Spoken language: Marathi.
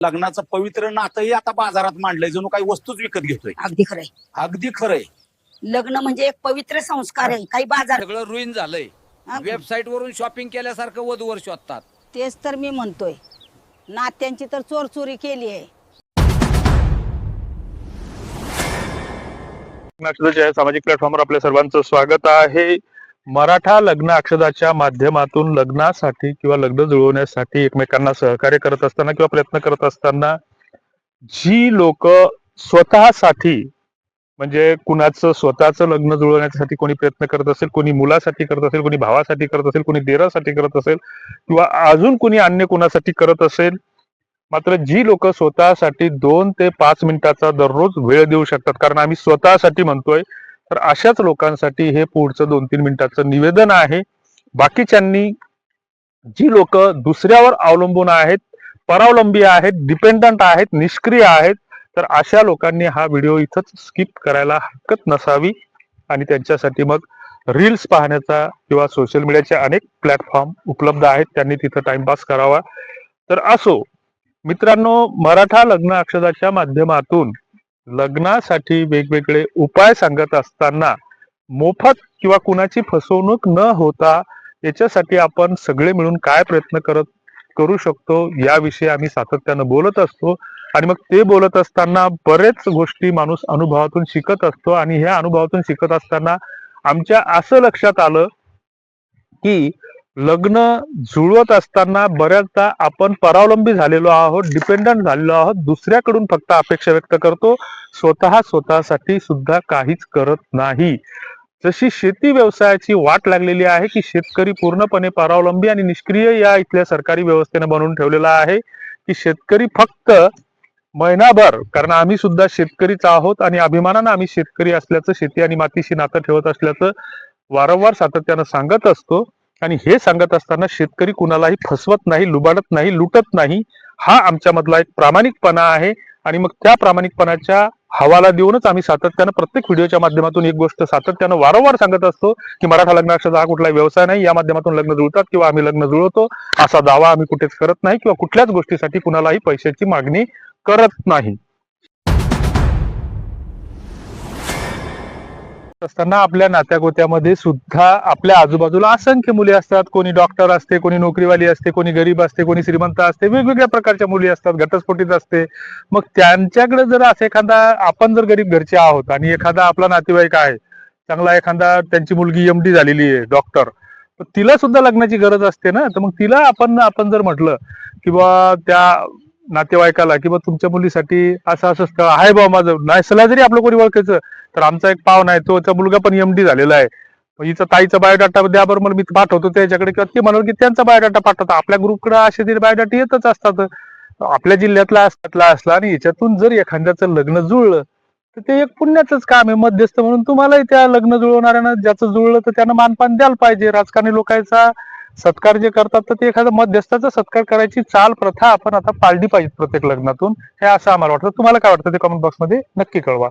लग्नाचं पवित्र नातंही आता बाजारात मांडलंय, जणू काही वस्तूच विकत घेतोय. अगदी खरंय. अगदी खरंय. लग्न म्हणजे एक पवित्र संस्कार आहे. काही बाजार सगळं रुईन झालंय. वेबसाईट वरून शॉपिंग केल्यासारखं वधूवर शोधतात. तेच तर मी म्हणतोय, नात्यांची तर चोरी केली आहे. अक्षदाच्या सामाजिक प्लॅटफॉर्मवर आपल्या सर्वांचं स्वागत आहे. मराठा लग्न अक्षदाच्या माध्यमातून लग्नासाठी किंवा लग्न जुळवण्यासाठी एकमेकांना सहकार्य करत असताना किंवा प्रयत्न करत असताना जी लोक स्वतःसाठी म्हणजे कुणाचं स्वतःचं लग्न जुळवण्यासाठी कोणी प्रयत्न करत असेल, कोणी मुलासाठी करत असेल, कोणी भावासाठी करत असेल, कोणी देरासाठी करत असेल किंवा अजून कोणी अन्य कुणासाठी करत असेल, मात्र जी लोक स्वतःसाठी 2 ते 5 मिनिटाचा दररोज वेळ देऊ शकतात, कारण आम्ही स्वतःसाठी म्हणतोय, तर अशाच लोकांसाठी हे पुढचं 2-3 मिनिटाचं निवेदन आहे. बाकीच्यांनी जी लोक दुसऱ्यावर अवलंबून आहेत, परावलंबी आहेत, डिपेंडंट आहेत, निष्क्रिय आहेत, तर अशा लोकांनी हा व्हिडिओ इथंच स्किप करायला हरकत नसावी आणि त्यांच्यासाठी मग रील्स पाहण्याचा किंवा सोशल मीडियाचे अनेक प्लॅटफॉर्म उपलब्ध आहेत, त्यांनी तिथं टाइमपास करावा. तर असो मित्रांनो, मराठा लग्न अक्षदाच्या माध्यमातून लग्नासाठी वेगवेगळे उपाय सांगत असताना मोफत किंवा कुणाची फसवणूक न होता याच्यासाठी आपण सगळे मिळून काय प्रयत्न करू शकतो याविषयी आम्ही सातत्यानं बोलत असतो. आणि मग ते बोलत असताना बरेच गोष्टी माणूस अनुभवातून शिकत असतो आणि ह्या अनुभवातून शिकत असताना आमच्या असं लक्षात आलं की लग्न जुळवत असताना बऱ्याचदा आपण परावलंबी झालेलो आहोत, डिपेंडंट झालेलो आहोत, दुसऱ्याकडून फक्त अपेक्षा व्यक्त करतो, स्वतःसाठी सुद्धा काहीच करत नाही. जशी शेती व्यवसायाची वाट लागलेली आहे की शेतकरी पूर्णपणे परावलंबी आणि निष्क्रिय या इथल्या सरकारी व्यवस्थेने बनवून ठेवलेला आहे की शेतकरी फक्त महिनाभर, कारण आम्ही सुद्धा शेतकरीच आहोत आणि अभिमानानं आम्ही शेतकरी असल्याचं, शेती आणि मातीशी नातं ठेवत असल्याचं वारंवार सातत्यानं सांगत असतो. आणि हे सांगत असताना शेतकरी कुणालाही फसवत नाही, लुबाडत नाही, लुटत नाही, हा आमच्यामधला एक प्रामाणिकपणा आहे. आणि मग त्या प्रामाणिकपणाच्या हवाला देऊनच आम्ही सातत्यानं प्रत्येक व्हिडिओच्या माध्यमातून एक गोष्ट सातत्यानं वारंवार सांगत असतो की मराठा लग्न अक्षदा हा कुठलाही व्यवसाय नाही, या माध्यमातून लग्न जुळतात किंवा आम्ही लग्न जुळवतो असा दावा आम्ही कुठेच करत नाही किंवा कुठल्याच गोष्टीसाठी कुणालाही पैशाची मागणी करत नाही. असताना आपल्या नात्यागोत्यामध्ये सुद्धा आपल्या आजूबाजूला असंख्य मुली असतात. कोणी डॉक्टर असते, कोणी नोकरीवाली असते, कोणी गरीब असते, कोणी श्रीमंत असते, वेगवेगळ्या प्रकारच्या मुली असतात, घटस्फोटीत असते. मग त्यांच्याकडे जर असं एखादा, आपण जर गरीब घरचे आहोत आणि एखादा आपला नातेवाईक आहे चांगला, एखादा त्यांची मुलगी MD झालेली आहे, डॉक्टर, तर तिला सुद्धा लग्नाची गरज असते ना. तर मग तिला आपण जर म्हटलं की बा त्या नातेवाईकाला की बा तुमच्या मुलीसाठी असं असं स्थळ आहे बा, माझं नसला जरी आपलं कोणी ओळखायचं, तर आमचा एक पाहुणा आहे, तोचा मुलगा पण MD झालेला आहे, हिचा ताईचा बायोडाटा द्या बरं, मला मी पाठवतो त्याच्याकडे, किंवा ते म्हणाल की त्यांचा बायोडाटा पाठवतो. आपल्या ग्रुपकडे असे तरी बायोडाटा येतच असतात, आपल्या जिल्ह्यातला असला आणि याच्यातून जर एखाद्याचं लग्न जुळलं तर ते एक पुण्याचंच काम आहे. मध्यस्थ म्हणून तुम्हालाही त्या लग्न जुळवणाऱ्यानं ज्याचं जुळलं तर त्यानं मानपान द्यायला पाहिजे. राजकारणी लोकांचा सत्कार जे करतात तर ते एखाद्या मध्यस्थाचा सत्कार करायची चाल प्रथा आपण आता पाळली पाहिजे प्रत्येक लग्नातून, हे असं आम्हाला वाटतं. तुम्हाला काय वाटतं ते कमेंट बॉक्समध्ये नक्की कळवा.